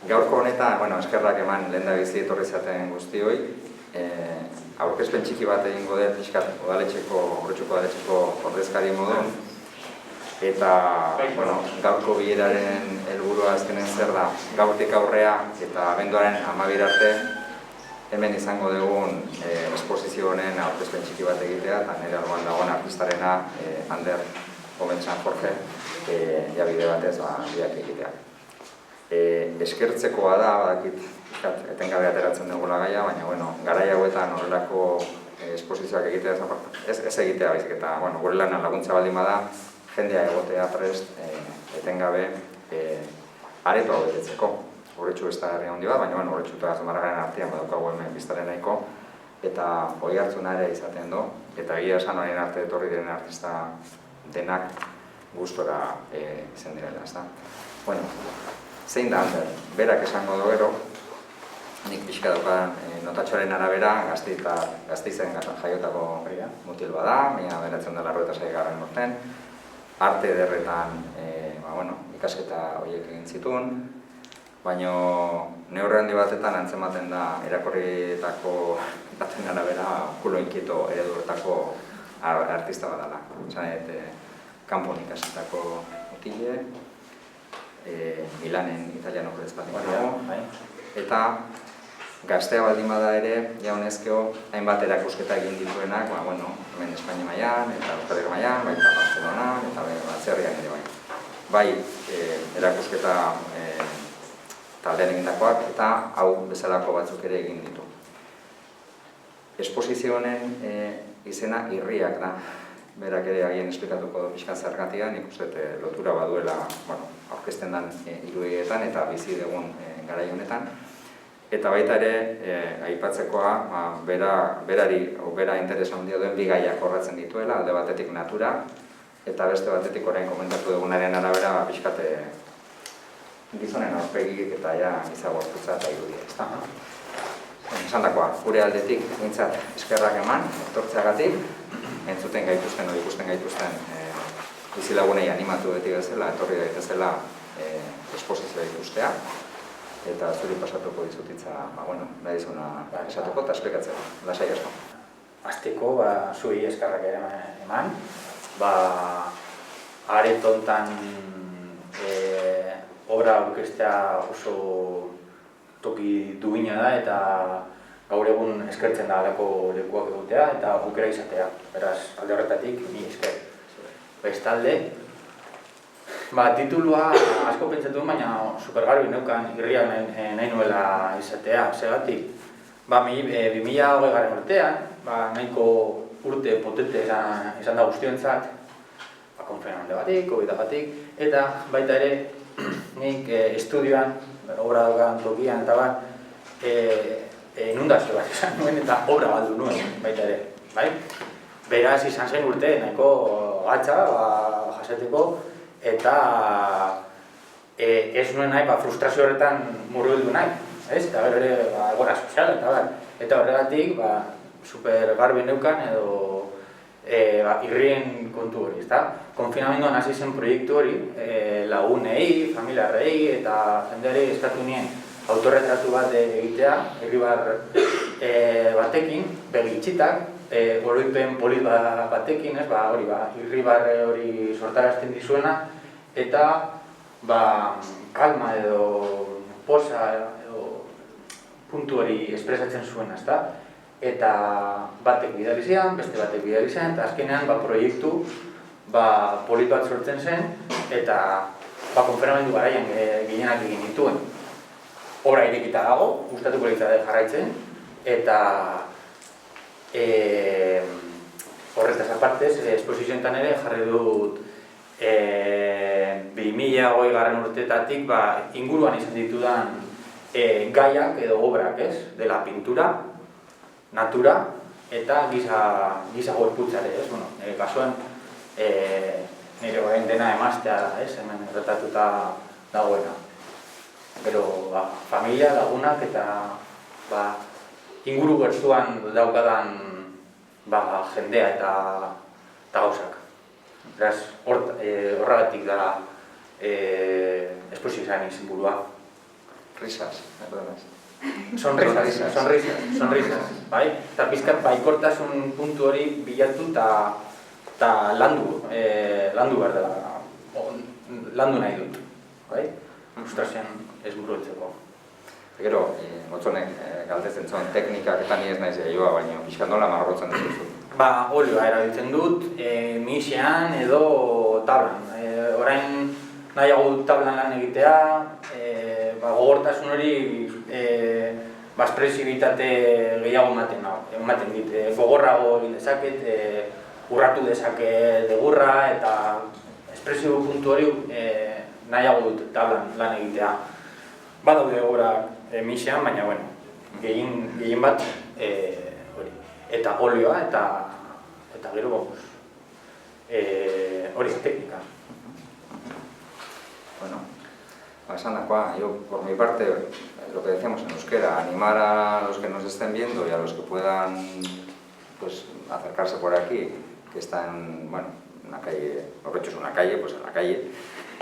Gaurko honetan, eskerrak eman lehendabizi etorri zaten guztioi. Aurkezpen txiki bat egingo dut, pixkat Urretxuko udaletxeko ordezkari modun. Eta, gaurko bileraren helburua azkenen zer da, gaurtik aurrea eta abenduaren 12 arte hemen izango dugun esposizio honen aurkezpen txiki bat egitea, eta nire alboan dagoen artistarena, Ander Gomentzan Jorge, bide batez biak egitea. Eskertzekoa da, badakit etengabe ateratzen dugula gaia, baina garai hauetan horrelako esposizioak egitea ez egitea baizik, eta gure lanan laguntza baldin bada, jendea egotea prest etengabe areto hau betetzeko. Urretxu ez da herri handi bat, baina Urretxu eta Zumarragaren artean badaukagu hemen biztaren nahiko, eta hori hartzuna ere izaten du, eta egia esan horien arte etorri diren artista denak gustora izen direla, ezta. Zein da Ander, berak esango do gero, nik pixka daukan notatxoaren arabera, Gasteizen jaiotako mutil bada, 1996 urtean, arte ederretan ikasketa horiek egin zituen, baina neurri handi batetan antzematen da irakurrietako baten arabera kulo inkieto ereduetako artista badala. Kanpon ikasetako mutile, Milanen italiano korespondentziago, eta gaztea baldin bada ere, jaunezkeo, hainbat erakusketa egin dituenak, hemen Espainia mailan, eta Euskal Herria mailan, baita Barcelona, eta atzerrian ere bai. Bai, erakusketa taldean egindakoak, eta hau bezalako batzuk ere egin ditu. Esposizio honen izena Irriak da. Berak ere agien esplikatuko du pixkan zergatia, nik uste lotura baduela aurkezten den irudietan eta bizi dugun garai honetan. Eta baita ere, aipatzekoa, bera interesa handia duen bi gaiak jorratzen dituela, alde batetik natura, eta beste batetik orain komentatu dugunaren arabera pixkate gizonen aurpegik eta gizagorputza eta irudia. Esandakoa, gure aldetik nintzat eskerrak eman, etortzeagatik, entzuten gaituzten, ikusten gaituzten bizilagunei animatu beti bezala, etorri daitezela esposizioa ikustea, eta zuri pasatuko dizutitza, nahi zuna esatuko eta esplikatzeko, lasai asko. Azteko, zuei eskerrak eman, aretontan obra aurkeztea oso toki duina da, eta gaur egun eskertzen da alako lekuak egotea eta aukera izatea. Beraz, alde horretatik, ni esker. Bestalde, titulua asko pentsatu duen, baina supergarbi neukan Irriak nahi nuela izatea. Segatik, 2020 urtean, nahiko urte potente izan da guztiontzat, konfinamendu batik, COVID batik, eta baita ere, nik estudioan, obra daukan tokian eta inundazio bat izan nuen eta obra galdu nuen, baita ere. Beraz izan zen urte nahiko gatza jasateko eta ez nuen nahi frustrazio horretan murgildu nahi, eta gero ere egora sozial eta horregatik super garbi neukan edo irrien kontu hori, konfinamenduan hasi zen proiektu hori, lagunei, familiarrei eta jendeari eskatu nien autorretratu bat egitea, irribar batekin, begitxitak, oroipen polit batekin, irribar hori sortarazten dizuena, eta kalma edo posa edo puntu hori espresatzen zuena, eta batek bidali zian, beste batek bidali zen, eta azkenean proiektu polit bat sortzen zen, eta konfinamendu garaian ginenak egin dituen. Obra irekita dago, gustatuko litzateke jarraitzen, eta horretaz apartez, esposizioetan ere jarri dut 2020 urteetatik inguruan izan ditudan gaiak edo obrak, dela pintura, natura eta giza gorputzare, kasuan nire orain dena emaztea da, hemen erretatuta dagoena. Gero, familia, lagunak eta inguru gertuan daukadan jendea eta gauzak. Beraz, horregatik da esposizioaren izenburua. risas, perdonas. Sonrisas, bai? Eta pizkat baikortasun puntu hori bilatu eta landu behar dela, landu nahi dut, bai? Frustrazioan ez burutzeko. Gero, Otsonek galdetzen zuen teknikak eta ni ez naiz jaioa, baina pixkat nola margotzen dituzu? Ba, olioa erabiltzen dut, mixean edo tablan. Orain nahiago dut tablan lan egitea, gogortasun hori espresibitate gehiago ematen dit. Gogorrago egin dezaket, urratu dezaket degurra eta espresibo puntu hori nahiago dut tablan lan egitea. Badaude gogorak mixean, baina bueno, gehien bat hori. Eta olioa eta gero hori teknika. Bueno, esan dakoa, yo por mi parte, lo que decíamos en euskera, animar a los que nos estén viendo y a los que puedan pues, acercarse por aquí, que está en, bueno, una calle, mejor dicho es una calle, pues en la calle,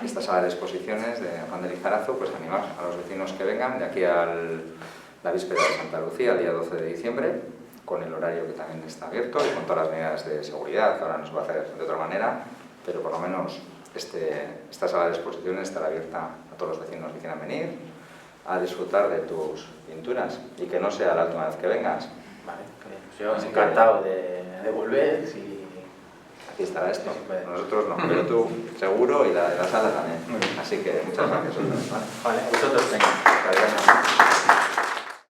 esta sala de exposiciones de Juan de Lizarazo, pues animar a los vecinos que vengan de aquí a la víspera de Santa Lucía, el día 12 de diciembre, con el horario que también está abierto y con todas las medidas de seguridad, ahora no se va a hacer de otra manera, pero por lo menos esta sala de exposiciones estará abierta a todos los vecinos que quieran venir a disfrutar de tus pinturas y que no sea la última vez que vengas. Vale, yo encantado de volver. Si... Aquí estará esto, nosotros no, pero tú seguro y la sala también. Así que muchas gracias. Vale, vosotros venga.